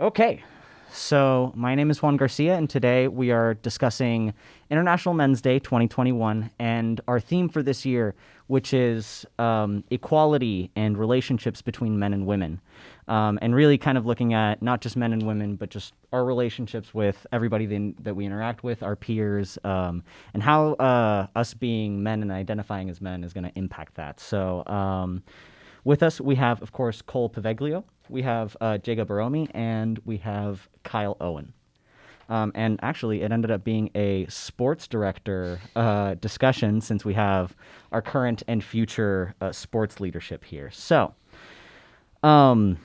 Okay, so my name is Juan Garcia, and today we are discussing International Men's Day 2021 and our theme for this year, which is equality and relationships between men and women. And really kind of looking at not just men and women, but just our relationships with everybody that we interact with, our peers, and how us being men and identifying as men is going to impact that. With us, we have, of course, Cole Paveglio, we have Jacob Baromi, and we have Kyle Owen. And actually, it ended up being a sports director discussion since we have our current and future sports leadership here. Um,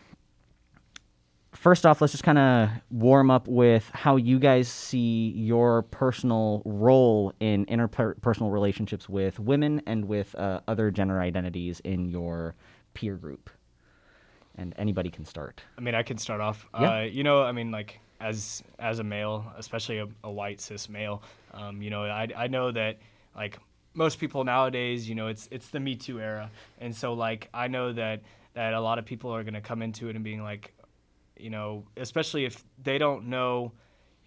First off, let's just kind of warm up with how you guys see your personal role in interpersonal relationships with women and with other gender identities in your peer group. And anybody can start. I mean, I can start off. Yeah. I mean, like as a male, especially a white cis male, I know that like most people nowadays, it's the Me Too era, and so like I know that a lot of people are gonna come into it and being like, especially if they don't know,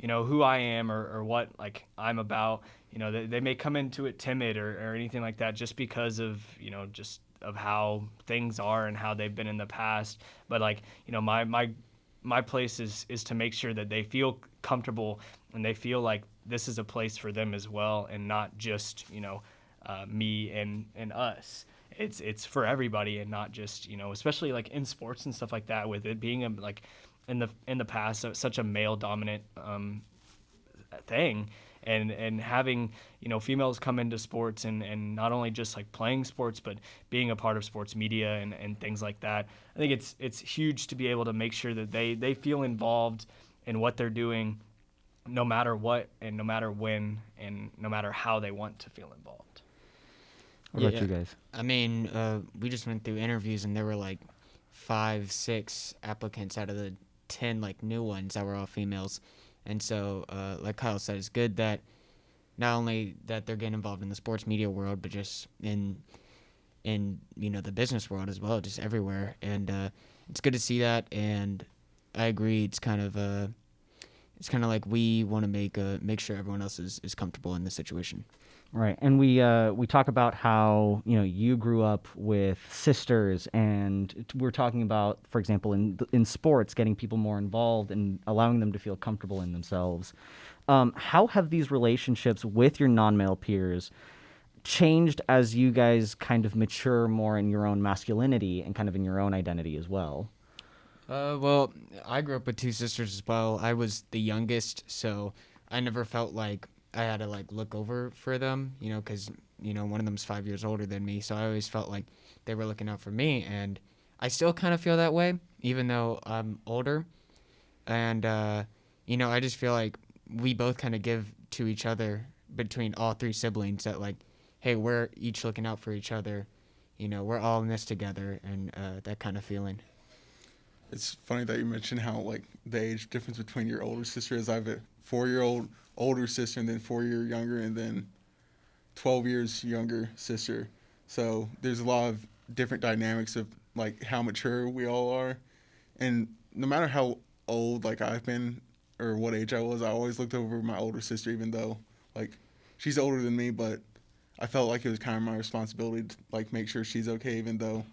who I am or what like I'm about, they may come into it timid or anything like that just because of, just of how things are and how they've been in the past. But like, my place is to make sure that they feel comfortable and they feel like this is a place for them as well, and not just, me and us. It's for everybody and not just, especially like in sports and stuff like that, with it being like in the past such a male dominant thing, and having, females come into sports and not only just like playing sports but being a part of sports media and things like that. I think it's huge to be able to make sure that they feel involved in what they're doing, no matter what and no matter when and no matter how they want to feel involved. What about you guys? I mean, we just went through interviews and there were like 5, 6 applicants out of the 10 like new ones that were all females. And so, like Kyle said, it's good that not only that they're getting involved in the sports media world, but just in the business world as well, just everywhere. And it's good to see that. And I agree. It's kind of like we want to make sure everyone else is comfortable in this situation. Right, and we talk about how you grew up with sisters, and we're talking about, for example, in sports, getting people more involved and allowing them to feel comfortable in themselves. How have these relationships with your non-male peers changed as you guys kind of mature more in your own masculinity and kind of in your own identity as well? Well, I grew up with 2 sisters as well. I was the youngest, so I never felt like I had to like look over for them, because one of them's 5 years older than me, so I always felt like they were looking out for me, and I still kind of feel that way, even though I'm older, and I just feel like we both kind of give to each other between all 3 siblings that like, hey, we're each looking out for each other, we're all in this together, and that kind of feeling. It's funny that you mentioned how like the age difference between your older sister is. I have a 4-year-old older sister and then 4 year younger and then 12 years younger sister. So there's a lot of different dynamics of like how mature we all are. And no matter how old like I've been or what age I was, I always looked over my older sister, even though like she's older than me, but I felt like it was kind of my responsibility to like make sure she's okay, even though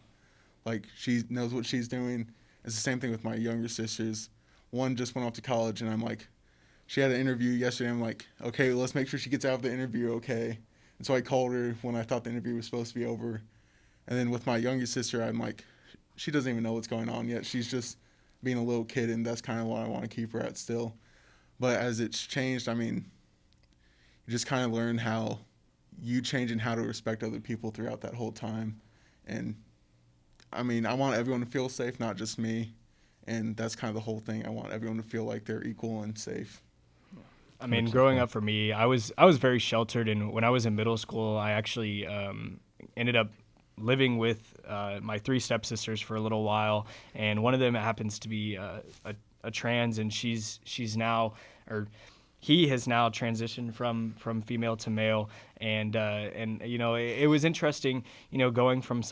like she knows what she's doing. It's the same thing with my younger sisters. One just went off to college, and I'm like, she had an interview yesterday. I'm like, okay, let's make sure she gets out of the interview okay. And so I called her when I thought the interview was supposed to be over. And then with my youngest sister, I'm like, she doesn't even know what's going on yet. She's just being a little kid, and that's kind of what I want to keep her at still. But as it's changed, I mean, you just kind of learn how you change and how to respect other people throughout that whole time. And I mean, I want everyone to feel safe, not just me. And that's kind of the whole thing. I want everyone to feel like they're equal and safe. I mean, growing up for me, I was very sheltered, and when I was in middle school, I actually ended up living with my 3 stepsisters for a little while, and one of them happens to be a trans, and she's now, or he has now transitioned from female to male, and you know, it was interesting, you know, going from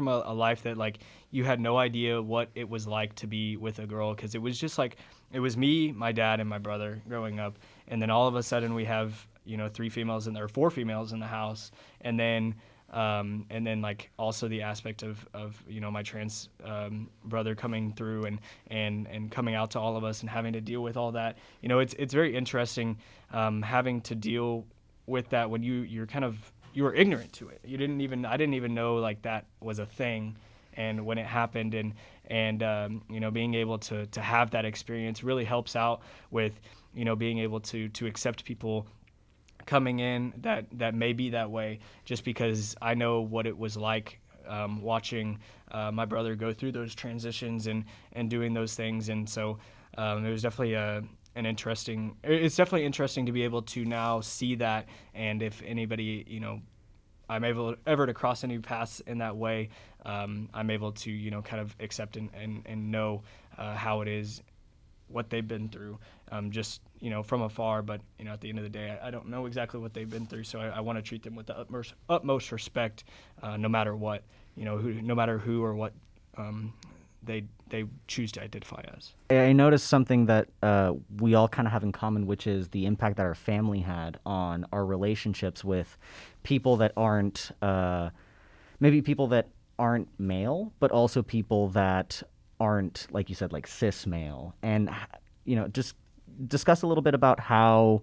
a life that like you had no idea what it was like to be with a girl, because it was just like it was me, my dad, and my brother growing up, and then all of a sudden we have, you know, 4 females in the house, and then like also the aspect of you know, my trans brother coming through and coming out to all of us and having to deal with all that. You know, it's very interesting having to deal with that when you were ignorant to it. I didn't even know like that was a thing, and when it happened, and you know, being able to have that experience really helps out with, you know, being able to accept people coming in that may be that way, just because I know what it was like watching my brother go through those transitions and doing those things. And so it was definitely it's definitely interesting to be able to now see that. And if anybody, you know, I'm ever to cross any paths in that way, I'm able to, you know, kind of accept and know how it is, what they've been through, just, you know, from afar. But, you know, at the end of the day, I don't know exactly what they've been through, so I want to treat them with the utmost respect, no matter what, you know, no matter who or what they choose to identify as. I noticed something that we all kind of have in common, which is the impact that our family had on our relationships with people that aren't, maybe people that aren't male, but also people that aren't, like you said, like cis male. And, you know, just discuss a little bit about how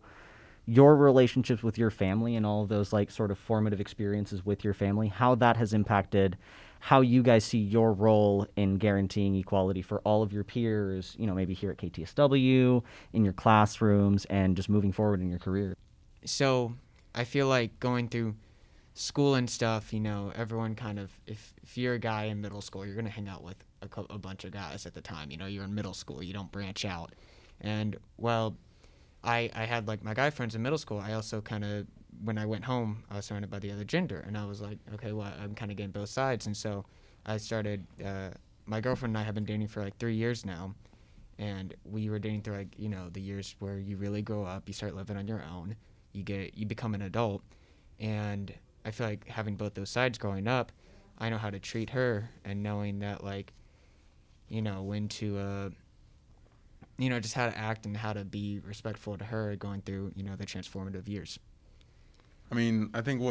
your relationships with your family and all of those like sort of formative experiences with your family, how that has impacted how you guys see your role in guaranteeing equality for all of your peers, you know, maybe here at KTSW, in your classrooms, and just moving forward in your career. So I feel like going through school and stuff, you know, everyone kind of, if you're a guy in middle school, you're going to hang out with a bunch of guys at the time. You know, you're in middle school, you don't branch out. And, well, I had, like, my guy friends in middle school. I also kind of, when I went home, I was surrounded by the other gender. And I was like, okay, well, I'm kind of getting both sides. And so I started, my girlfriend and I have been dating for, like, 3 years now. And we were dating through, like, you know, the years where you really grow up, you start living on your own, you become an adult. And I feel like having both those sides growing up, I know how to treat her, and knowing that, like, you know, when to, you know, just how to act and how to be respectful to her going through, you know, the transformative years. I mean, I think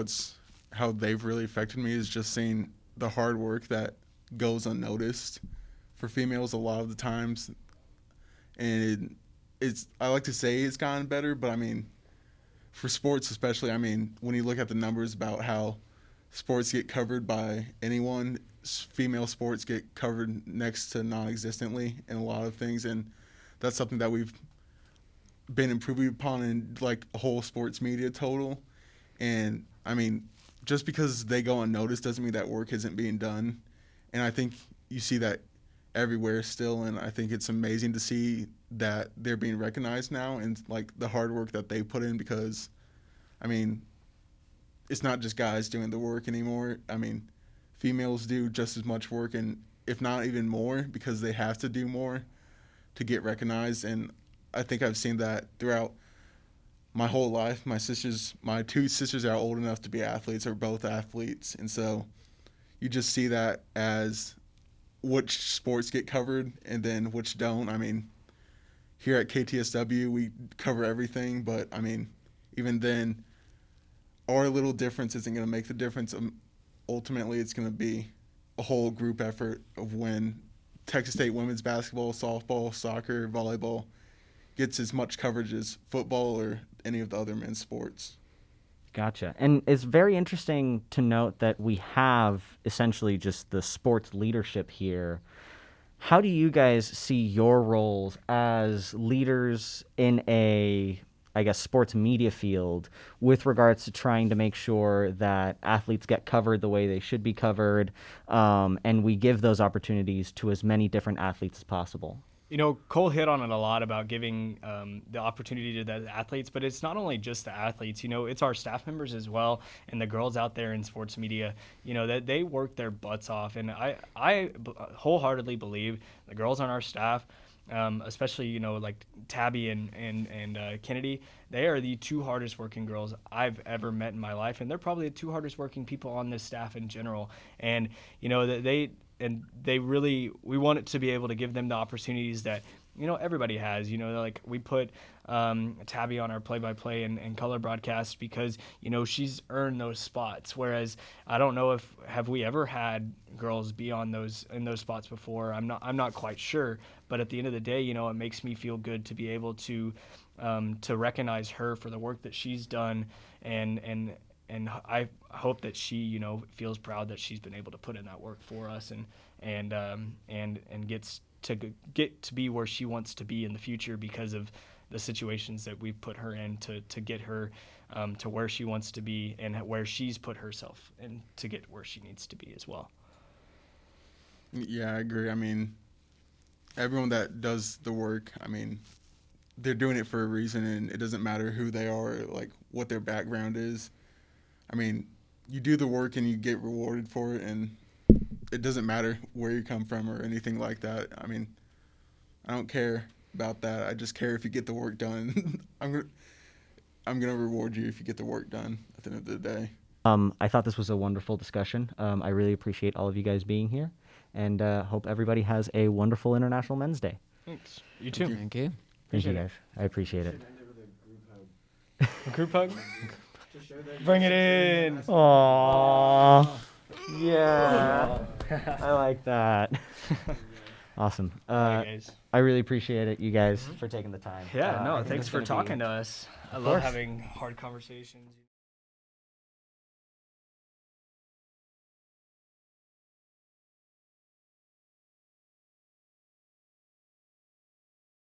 how they've really affected me is just seeing the hard work that goes unnoticed for females a lot of the times. And I like to say it's gotten better, but I mean, for sports especially, I mean, when you look at the numbers about how sports get covered by anyone, female sports get covered next to non-existently in a lot of things, and that's something that we've been improving upon in like a whole sports media total. And I mean, just because they go unnoticed doesn't mean that work isn't being done. And I think you see that everywhere still, and I think it's amazing to see that they're being recognized now and like the hard work that they put in, because I mean, it's not just guys doing the work anymore. I mean, females do just as much work, and if not even more, because they have to do more to get recognized. And I think I've seen that throughout my whole life. My 2 sisters are old enough to be athletes, are both athletes, and so you just see that as which sports get covered and then which don't. I mean, here at KTSW, we cover everything, but I mean, even then, our little difference isn't going to make the difference. Ultimately, it's going to be a whole group effort of when Texas State women's basketball, softball, soccer, volleyball gets as much coverage as football or any of the other men's sports. Gotcha. And it's very interesting to note that we have essentially just the sports leadership here. How do you guys see your roles as leaders in a, I guess, sports media field with regards to trying to make sure that athletes get covered the way they should be covered, and we give those opportunities to as many different athletes as possible? You know, Cole hit on it a lot about giving the opportunity to the athletes, but it's not only just the athletes. You know, it's our staff members as well, and the girls out there in sports media. You know, that they work their butts off, and I wholeheartedly believe the girls on our staff especially, you know, like Tabby and Kennedy, they are the two hardest working girls I've ever met in my life, and they're probably the two hardest working people on this staff in general. And you know that they really, we want it to be able to give them the opportunities that, you know, everybody has. You know, like we put Tabby on our play-by-play and color broadcast because, you know, she's earned those spots. Whereas I don't know if have we ever had girls be on those in those spots before. I'm not quite sure. But at the end of the day, you know, it makes me feel good to be able to recognize her for the work that she's done, and I hope that she, you know, feels proud that she's been able to put in that work for us and gets to get to be where she wants to be in the future because of the situations that we've put her in to get her to where she wants to be and where she's put herself in to get where she needs to be as well. Yeah, I agree. I mean, everyone that does the work, I mean, they're doing it for a reason, and it doesn't matter who they are, like what their background is. I mean, you do the work and you get rewarded for it, and it doesn't matter where you come from or anything like that. I mean, I don't care about that. I just care if you get the work done. I'm gonna reward you if you get the work done at the end of the day. I thought this was a wonderful discussion. I really appreciate all of you guys being here, and hope everybody has a wonderful International Men's Day. Thanks. You too. Thank you. Thank you, Appreciate it. guys. I appreciate it. A group hug. Bring it in. Aww. Yeah. I like that. Awesome. Bye, guys. I really appreciate it, you guys, for taking the time. Yeah, I no, think thanks it's for gonna be- talking to us. I love course. having hard conversations.